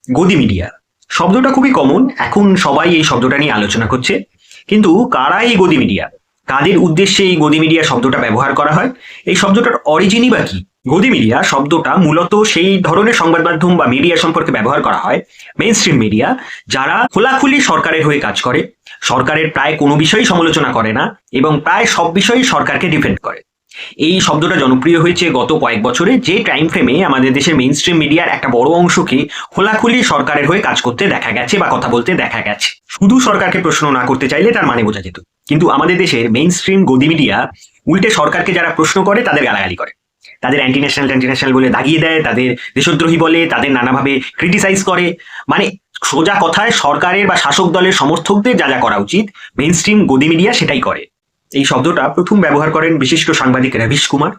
গদি মিডিয়া শব্দটা খুবই কমন, এখন সবাই এই শব্দটা নিয়ে আলোচনা করছে। কিন্তু কারা এই গদি মিডিয়া, কাদের উদ্দেশ্যে এই গদি মিডিয়া শব্দটা ব্যবহার করা হয়, এই শব্দটার অরিজিনই বা কি? গদি মিডিয়া শব্দটা মূলত সেই ধরনের সংবাদ মাধ্যম বা মিডিয়া সম্পর্কে ব্যবহার করা হয়, মেইন স্ট্রিম মিডিয়া, যারা খোলাখুলি সরকারের হয়ে কাজ করে, সরকারের প্রায় কোনো বিষয়ই সমালোচনা করে না এবং প্রায় সব বিষয়ই সরকারকে ডিফেন্ড করে। এই শব্দটা জনপ্রিয় হয়েছে গত কয়েক বছরে, যে টাইম ফ্রেমে আমাদের দেশের মেইন স্ট্রিম মিডিয়ার একটা বড় অংশকে খোলাখুলি সরকারের হয়ে কাজ করতে দেখা গেছে বা কথা বলতে দেখা গেছে। শুধু সরকারকে প্রশ্ন না করতে চাইলে তার মানে বোঝা যেত, কিন্তু আমাদের দেশের মেইন স্ট্রিম গদি মিডিয়া উল্টে সরকারকে যারা প্রশ্ন করে তাদের গালাগালি করে, তাদের অ্যান্টি ন্যাশনাল বলে দাগিয়ে দেয়, তাদের দেশদ্রোহী বলে, তাদের নানাভাবে ক্রিটিসাইজ করে। মানে সোজা কথায় সরকারের বা শাসক দলের সমর্থকদের যা যা করা উচিত মেইন স্ট্রিম গদি মিডিয়া সেটাই করে। এই শব্দটা প্রথম ব্যবহার করেন বিশিষ্ট সাংবাদিক রবিশ কুমার,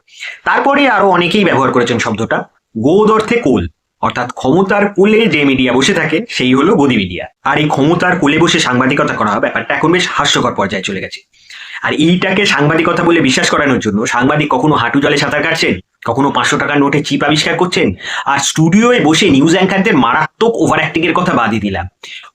তারপরে আরো অনেকেই ব্যবহার করেছেন শব্দটা। গোদ অর্থে কোল, অর্থাৎ ক্ষমতার কোলে যে মিডিয়া বসে থাকে সেই হলো গদি মিডিয়া। আর এই ক্ষমতার কোলে বসে সাংবাদিকতা করা ব্যাপারটা এখন বেশ হাস্যকর পর্যায়ে চলে গেছে। আর এইটাকে সাংবাদিকতা বলে বিশ্বাস করানোর জন্য সাংবাদিক কখনো হাঁটু জলে সাঁতার কাটছেন, কখনো 500 টাকার নোটে চিপ আবিষ্কার করছেন, আর স্টুডিওয়ে বসে নিউজ অ্যাঙ্কারদের মারাত্মক ওভার অ্যাক্টিং এর কথা বাদই দিলাম,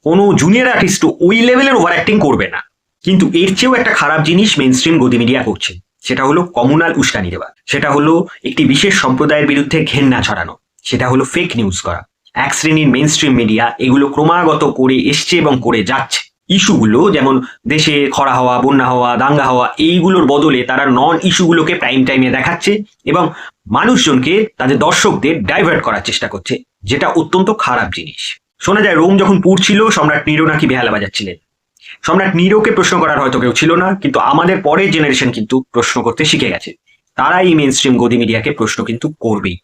কোনো জুনিয়র আর্টিস্ট ওই লেভেলের ওভার অ্যাক্টিং করবে না। কিন্তু এর চেয়েও একটা খারাপ জিনিস মেইন স্ট্রিম গদি মিডিয়া করছে, সেটা হলো কমিউনাল উস্কানি দেওয়া, সেটা হলো একটি বিশেষ সম্প্রদায়ের বিরুদ্ধে ঘেন্না ছড়ানো, সেটা হলো ফেক নিউজ করা। এক শ্রেণীর মেইন স্ট্রিম মিডিয়া এগুলো ক্রমাগত করে এসছে এবং করে যাচ্ছে। ইস্যুগুলো যেমন দেশে খরা হওয়া, বন্যা হওয়া, দাঙ্গা হওয়া, এইগুলোর বদলে তারা নন ইস্যুগুলোকে প্রাইম টাইমে দেখাচ্ছে এবং মানুষজনকে, তাদের দর্শকদের ডাইভার্ট করার চেষ্টা করছে, যেটা অত্যন্ত খারাপ জিনিস। শোনা যায় রোম যখন পুড়ছিল সম্রাট নিরো নাকি বেহালা বাজাচ্ছিলেন। সম্রাট নিরোকে প্রশ্ন করার হয়তো কেউ ছিল না, কিন্তু আমাদের পরের জেনারেশন কিন্তু প্রশ্ন করতে শিখে গেছে। তারা এই মেইন স্ট্রিম গদি মিডিয়াকে প্রশ্ন কিন্তু করবেই।